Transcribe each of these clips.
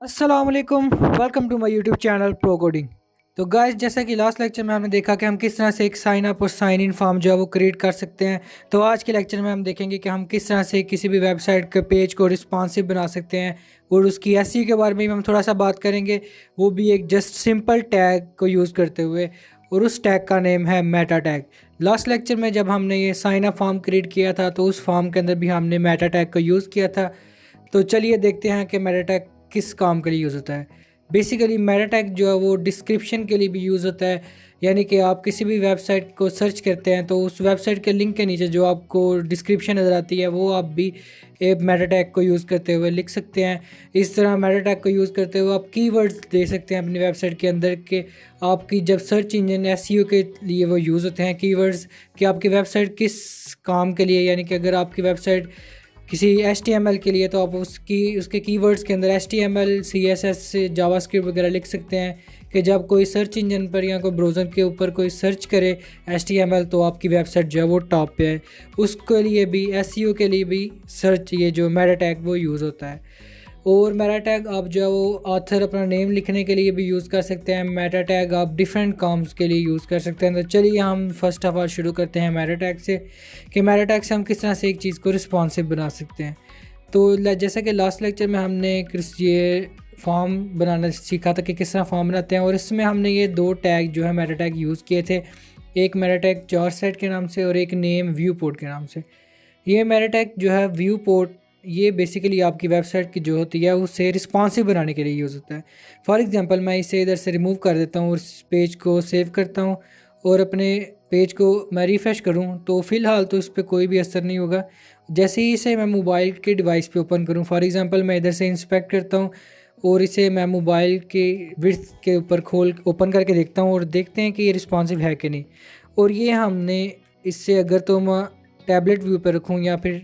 अस्सलाम वालेकुम। Welcome to my YouTube channel pro coding. तो गाइस, जैसा कि लास्ट लेक्चर में हमने देखा कि हम किस तरह से एक साइन अप और साइन इन फॉर्म जो है वो क्रिएट कर सकते हैं। तो आज के लेक्चर में हम देखेंगे कि हम किस तरह से किसी भी वेबसाइट के पेज को रिस्पॉन्सिव बना सकते हैं और उसकी एसईओ के बारे में भी हम थोड़ा सा बात करेंगे, वो भी एक जस्ट सिंपल टैग को यूज़ करते हुए। और उस टैग का नेम है मेटा टैग। लास्ट लेक्चर में जब हमने ये साइन अप फॉर्म क्रिएट किया था तो उस फॉर्म के अंदर भी हमने मेटा टैग को यूज़ किया था। तो चलिए देखते हैं कि मेटा टैग किस काम के लिए यूज़ होता है। बेसिकली मेटा टैग जो है वो डिस्क्रिप्शन के लिए भी यूज़ होता है, यानी कि आप किसी भी वेबसाइट को सर्च करते हैं तो उस वेबसाइट के लिंक के नीचे जो आपको डिस्क्रिप्शन नज़र आती है वो आप भी एक मेटा टैग को यूज़ करते हुए लिख सकते हैं। इस तरह मेटा टैग को यूज़ करते हुए आप कीवर्ड्स दे सकते हैं अपनी वेबसाइट के अंदर के आपकी जब सर्च इंजन एसईओ के लिए वो यूज़ होते हैं कीवर्ड्स कि आपकी वेबसाइट किस काम के लिए, यानी कि अगर आपकी वेबसाइट किसी HTML के लिए तो आप उसके कीवर्ड्स के अंदर HTML CSS से जावास्क्रिप्ट वगैरह लिख सकते हैं कि जब कोई सर्च इंजन पर या कोई ब्राउज़र के ऊपर कोई सर्च करे HTML तो आपकी वेबसाइट जो है वो टॉप पे है। उसके लिए भी SEO के लिए भी सर्च ये जो मेटा टैग वो यूज़ होता है। और मेटा टैग आप जो है वो ऑथर अपना नेम लिखने के लिए भी यूज़ कर सकते हैं। मेटा टैग आप डिफरेंट काम्स के लिए यूज़ कर सकते हैं। तो चलिए हम फर्स्ट ऑफ ऑल शुरू करते हैं मेटा टैग से कि मेटा टैग से हम किस तरह से एक चीज़ को रिस्पॉन्सिव बना सकते हैं। तो जैसा कि लास्ट लेक्चर में हमने ये फॉर्म बनाना सीखा था कि किस तरह फॉर्म बनाते हैं, और इसमें हमने ये दो टैग जो है मेटा टैग यूज़ किए थे। एक मेटा टैग चार सेट के नाम से और एक नेम व्यू पोर्ट के नाम से। ये मेटा टैग जो है व्यू पोर्ट, ये बेसिकली आपकी वेबसाइट की जो होती है उसे रिस्पॉन्सिव बनाने के लिए यूज़ होता है। फॉर एग्जांपल मैं इसे इधर से रिमूव कर देता हूँ और इस पेज को सेव करता हूँ और अपने पेज को मैं रिफ़्रेश करूँ तो फ़िलहाल तो इस पर कोई भी असर नहीं होगा। जैसे ही इसे मैं मोबाइल के डिवाइस पे ओपन करूँ, फॉर एग्जांपल मैं इधर से इंस्पेक्ट करता हूँ और इसे मैं मोबाइल के विड्थ के ऊपर ओपन करके देखता हूँ और देखते हैं कि ये रिस्पॉन्सिव है कि नहीं। और ये हमने इससे अगर तो मैं टैबलेट व्यू पे रखूँ या फिर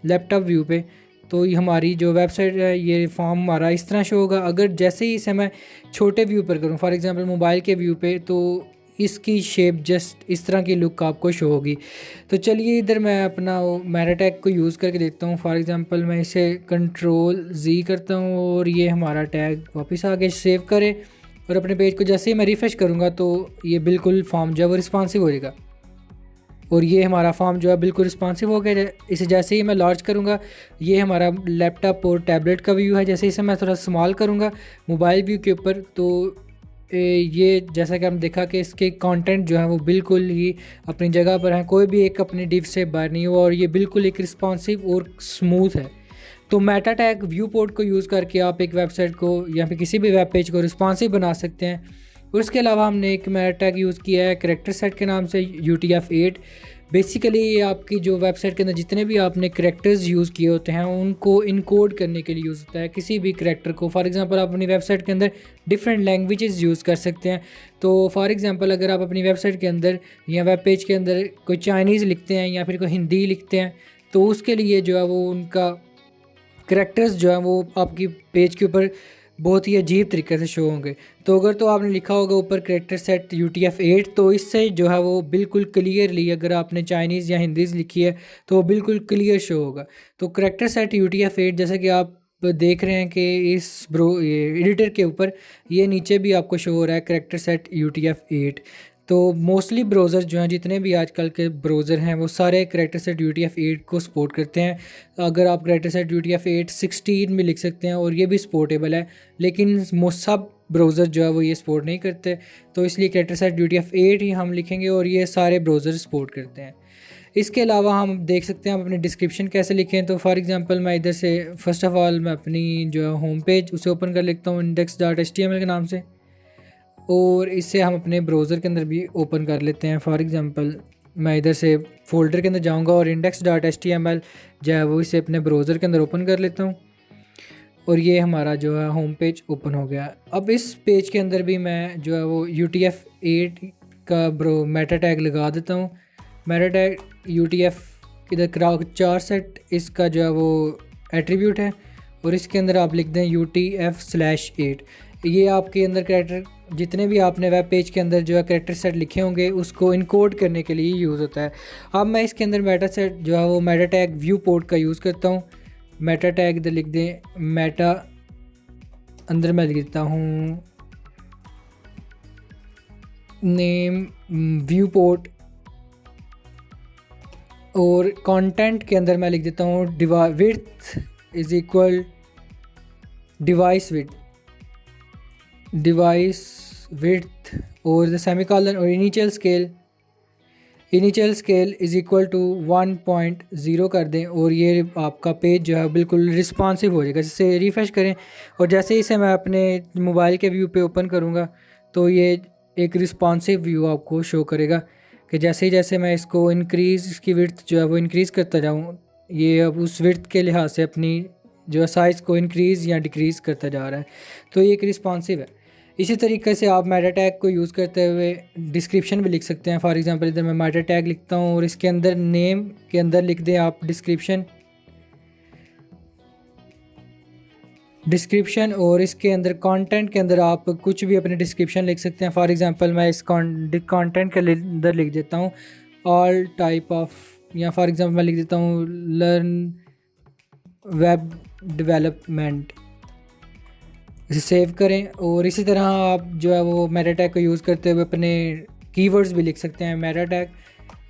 लैपटॉप व्यू पे, तो ये हमारी जो वेबसाइट है ये फॉर्म हमारा इस तरह शो होगा। अगर जैसे ही इसे मैं छोटे व्यू पर करूँ, फॉर एग्जांपल मोबाइल के व्यू पे, तो इसकी शेप जस्ट इस तरह की लुक आपको शो होगी। तो चलिए इधर मैं अपना मेटा टैग को यूज़ करके देखता हूँ। फॉर एग्जांपल मैं इसे Ctrl+Z करता हूँ और ये हमारा टैग वापस आगे सेव करे और अपने पेज को जैसे ही मैं रिफ़्रेश करूँगा तो ये बिल्कुल फॉर्म जो है वो रिस्पॉन्सिव हो जाएगा और ये हमारा फॉर्म जो है बिल्कुल रिस्पॉन्सिव हो गया। इसे जैसे ही मैं लॉन्च करूँगा, ये हमारा लैपटॉप और टैबलेट का व्यू है। जैसे इसे मैं थोड़ा स्मॉल करूँगा मोबाइल व्यू के ऊपर, तो ये जैसा कि हम देखा कि इसके कंटेंट जो है वो बिल्कुल ही अपनी जगह पर है, कोई भी एक अपनी डिव से बाहर नहीं हुआ और ये बिल्कुल एक रिस्पॉन्सिव और स्मूथ है। तो मेटा टैग व्यू पोर्ट को यूज़ करके आप एक वेबसाइट को या फिर किसी भी वेब पेज को रिस्पॉन्सिव बना सकते हैं। और उसके अलावा हमने एक मेटा टैग यूज़ किया है करैक्टर सेट के नाम से UTF-8। बेसिकली ये आपकी जो वेबसाइट के अंदर जितने भी आपने करैक्टर्स यूज़ किए होते हैं उनको इनकोड करने के लिए यूज़ होता है। किसी भी करैक्टर को, फॉर एग्जांपल आप अपनी वेबसाइट के अंदर डिफरेंट लैंग्वेजेस यूज़ कर सकते हैं। तो फॉर एग्जांपल अगर आप अपनी वेबसाइट के अंदर या वेब पेज के अंदर कोई चाइनीज़ लिखते हैं या फिर कोई हिंदी लिखते हैं, तो उसके लिए जो है वो उनका करैक्टर्स जो हैं वो आपकी पेज के ऊपर बहुत ही अजीब तरीके से शो होंगे। तो अगर तो आपने लिखा होगा ऊपर करैक्टर सेट UTF-8, तो इससे जो है वो बिल्कुल क्लियरली, अगर आपने चाइनीज़ या हिंदीज़ लिखी है तो वो बिल्कुल क्लियर शो होगा। तो करैक्टर सेट UTF-8 जैसा कि आप देख रहे हैं कि ये एडिटर के ऊपर ये नीचे भी आपको शो हो रहा है करैक्टर सेट UTF-8। तो मोस्टली ब्राउज़र जो हैं, जितने भी आजकल के ब्राउज़र हैं, वो सारे करैक्टर सेट UTF-8 को सपोर्ट करते हैं। अगर आप करैक्टर सेट UTF-8 16 में लिख सकते हैं और ये भी सपोर्टेबल है, लेकिन सब ब्राउज़र जो है वो ये सपोर्ट नहीं करते। तो इसलिए करैक्टर सेट UTF-8 ही हम लिखेंगे और ये सारे ब्राउज़र सपोर्ट करते हैं। इसके अलावा हम देख सकते हैं हम अपनी डिस्क्रिप्शन कैसे लिखें। तो फॉर एग्जांपल मैं इधर से फर्स्ट ऑफ़ ऑल मैं अपनी जो है होम पेज उसे ओपन कर लेता हूँ index.html के नाम से, और इससे हम अपने ब्राउज़र के अंदर भी ओपन कर लेते हैं। फॉर एग्जांपल मैं इधर से फ़ोल्डर के अंदर जाऊंगा और index.html जो है वो इसे अपने ब्राउज़र के अंदर ओपन कर लेता हूँ और ये हमारा जो है होम पेज ओपन हो गया। अब इस पेज के अंदर भी मैं जो है वो UTF-8 का मेटा टैग लगा देता हूँ। मेटा टैग UTF इधर चार सेट इसका जो है वो एट्रीब्यूट है और इसके अंदर आप लिख दें UTF/8। ये आपके अंदर करैक्टर जितने भी आपने वेब पेज के अंदर जो है करैक्टर सेट लिखे होंगे उसको इनकोड करने के लिए यूज़ होता है। अब मैं इसके अंदर मेटा सेट जो है वो मेटा टैग व्यू पोर्ट का यूज़ करता हूँ। मेटा टैग इधर लिख दें मेटा अंदर मैं लिख देता हूँ नेम व्यू पोर्ट, और कंटेंट के अंदर मैं लिख देता हूँ width is equal device width और द सेमीकोलन, और initial scale is equal to 1.0 कर दें, और ये आपका पेज जो है बिल्कुल रिस्पॉन्सिव हो जाएगा। जिससे रिफ़्रेश करें और जैसे ही इसे मैं अपने मोबाइल के व्यू पे ओपन करूँगा तो ये एक रिस्पॉन्सिव व्यू आपको शो करेगा कि जैसे मैं इसको इसकी विड्थ जो है वो इंक्रीज़ करता जाऊँ, ये अब उस विड्थ के लिहाज से अपनी जो साइज़ को इंक्रीज़ या डिक्रीज़ करता जा रहा है। तो ये एक रिस्पॉन्सिव है। इसी तरीके से आप मेटा टैग को यूज़ करते हुए डिस्क्रिप्शन भी लिख सकते हैं। फॉर एग्जांपल इधर मैं मेटा टैग लिखता हूँ और इसके अंदर नेम के अंदर लिख दें आप डिस्क्रिप्शन, और इसके अंदर कंटेंट के अंदर आप कुछ भी अपने डिस्क्रिप्शन लिख सकते हैं। फॉर एग्जांपल मैं इस कंटेंट के अंदर लिख देता हूँ ऑल टाइप ऑफ, या फॉर एग्जांपल मैं लिख देता हूँ लर्न वेब डेवलपमेंट। इसे सेव करें और इसी तरह आप जो है वो मेटा टैग को यूज़ करते हुए अपने कीवर्ड्स भी लिख सकते हैं। मेटा टैग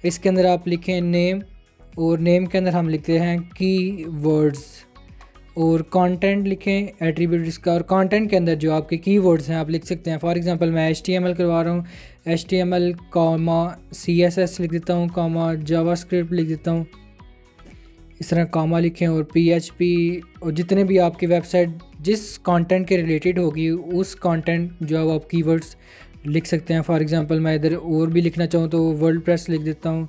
इसके अंदर आप लिखें नेम, और नेम के अंदर हम लिखते हैं कीवर्ड्स, और कंटेंट लिखें एट्रीब्यूट इसका, और कंटेंट के अंदर जो आपके कीवर्ड्स हैं आप लिख सकते हैं। फॉर एग्जांपल मैं HTML करवा रहा हूँ, HTML CSS लिख देता हूँ, जावास्क्रिप्ट लिख देता हूँ, इस तरह कामा लिखें, और PHP, और जितने भी आपकी वेबसाइट जिस कंटेंट के रिलेटेड होगी उस कंटेंट जो है आप कीवर्ड्स लिख सकते हैं। फॉर एग्जांपल मैं इधर और भी लिखना चाहूँ तो वर्डप्रेस लिख देता हूँ,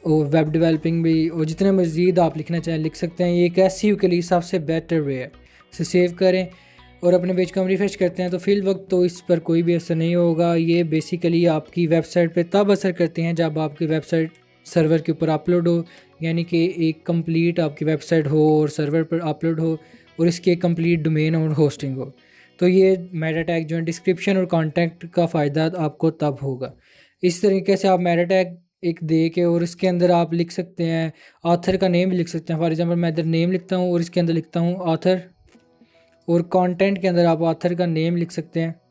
और वेब डेवलपिंग भी, और जितने मज़ीद आप लिखना चाहें लिख सकते हैं। ये एक SEO के लिए सबसे बेटर वे है। इसे सेव करें और अपने पेज को हम रिफ्रेश करते हैं तो फिल वक्त तो इस पर कोई भी असर नहीं होगा। ये बेसिकली आपकी वेबसाइट पे तब असर करते हैं जब आपकी वेबसाइट सर्वर के ऊपर अपलोड हो, यानी कि एक कंप्लीट आपकी वेबसाइट हो और सर्वर पर अपलोड हो और इसकी एक कंप्लीट डोमेन और होस्टिंग हो। तो ये मेटा टैग जो है डिस्क्रिप्शन और कॉन्टैक्ट का फ़ायदा आपको तब होगा। इस तरीके से आप मेटा टैग एक दे के और इसके अंदर आप लिख सकते हैं ऑथर का नेम भी लिख सकते हैं। फॉर एग्जांपल मैं इधर नेम लिखता हूँ और इसके अंदर लिखता हूँ ऑथर, और कंटेंट के अंदर आप ऑथर का नेम लिख सकते हैं।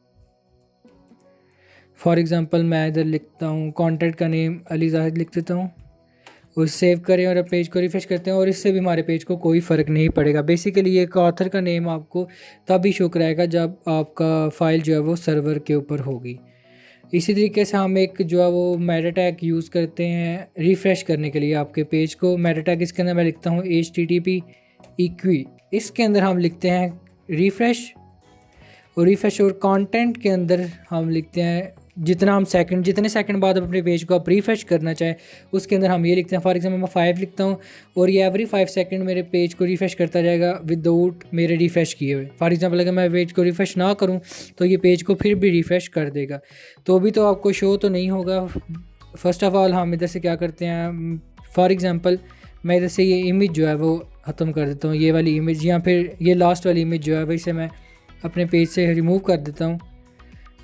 फॉर एग्जांपल मैं इधर लिखता हूँ कंटेंट का नेम अली जाहिद लिख देता हूँ, और सेव करें और पेज को रिफ्रेश करते हैं और इससे भी हमारे पेज को कोई फ़र्क नहीं पड़ेगा। बेसिकली एक ऑथर का नेम आपको तभी शो कराएगा जब आपका फ़ाइल जो है वो सर्वर के ऊपर होगी। इसी तरीके से हम एक जो है वो मेटा टैग यूज़ करते हैं रिफ़्रेश करने के लिए आपके पेज को। मेटा टैग इसके अंदर मैं लिखता हूँ HTTP इक्वी, इसके अंदर हम लिखते हैं रिफ़्रेश, और कंटेंट के अंदर हम लिखते हैं जितने सेकंड बाद अपने पेज को आप रिफ्रेश करना चाहें उसके अंदर हम ये लिखते हैं। फॉर एग्जांपल मैं 5 लिखता हूँ और ये एवरी 5 सेकंड मेरे पेज को रिफ्रेश करता जाएगा विदाउट मेरे रिफ्रेश किए हुए। फॉर एग्जांपल अगर मैं पेज को रिफ्रेश ना करूँ तो ये पेज को फिर भी रिफ्रेश कर देगा। तो अभी तो आपको शो तो नहीं होगा। फ़र्स्ट ऑफ़ ऑल हम इधर से क्या करते हैं, फॉर एग्ज़ाम्पल मैं इधर से ये इमेज जो है वो ख़त्म कर देता हूँ, ये वाली इमेज, या फिर ये लास्ट वाली इमेज जो है वैसे मैं अपने पेज से रिमूव कर देता हूँ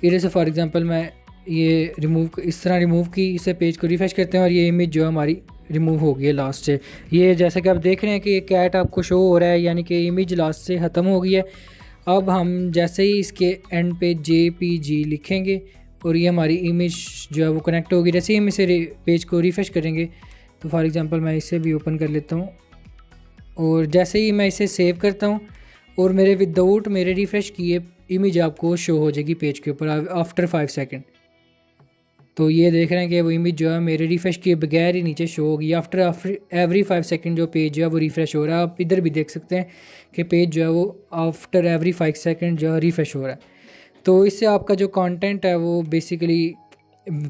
इधर से। फॉर एग्जांपल मैं ये इस तरह रिमूव की, इसे पेज को रिफ्रेश करते हैं और ये इमेज जो है हमारी रिमूव हो गई है लास्ट से। ये जैसा कि आप देख रहे हैं कि ये कैट आपको शो हो रहा है, यानी कि इमेज लास्ट से ख़त्म हो गई है। अब हम जैसे ही इसके एंड पे JPG लिखेंगे और ये हमारी इमेज जो है वो कनेक्ट होगी। जैसे ही हम इसे पेज को रिफ्रेश करेंगे तो फॉर एग्ज़ाम्पल मैं इसे भी ओपन कर लेता हूँ, और जैसे ही मैं इसे सेव करता हूँ और मेरे विदाउट मेरे रिफ़्रेश किए इमेज आपको शो हो जाएगी पेज के ऊपर आफ्टर 5 सेकंड। तो ये देख रहे हैं कि वो इमेज जो है मेरे रिफ़्रेश किए बगैर ही नीचे शो होगी आफ्टर एवरी 5 सेकंड जो पेज जो है वो रिफ़्रेश हो रहा है। आप इधर भी देख सकते हैं कि पेज जो है वो आफ्टर एवरी 5 सेकंड जो है रिफ़्रेश हो रहा है। तो इससे आपका जो कंटेंट है वो बेसिकली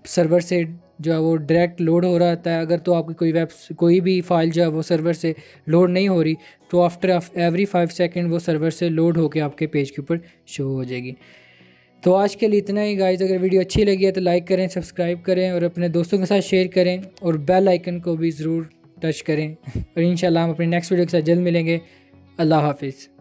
सर्वर से जो है वो डायरेक्ट लोड हो रहा था। अगर तो आपकी कोई भी फाइल जो है वो सर्वर से लोड नहीं हो रही तो आफ्टर एवरी 5 सेकंड वो सर्वर से लोड होकर आपके पेज के ऊपर शो हो जाएगी। तो आज के लिए इतना ही गाइस। अगर वीडियो अच्छी लगी है तो लाइक करें, सब्सक्राइब करें और अपने दोस्तों के साथ शेयर करें और बेल आइकन को भी ज़रूर टच करें। और इंशाल्लाह हम अपने नेक्स्ट वीडियो के साथ जल्द मिलेंगे। अल्लाह हाफिज़।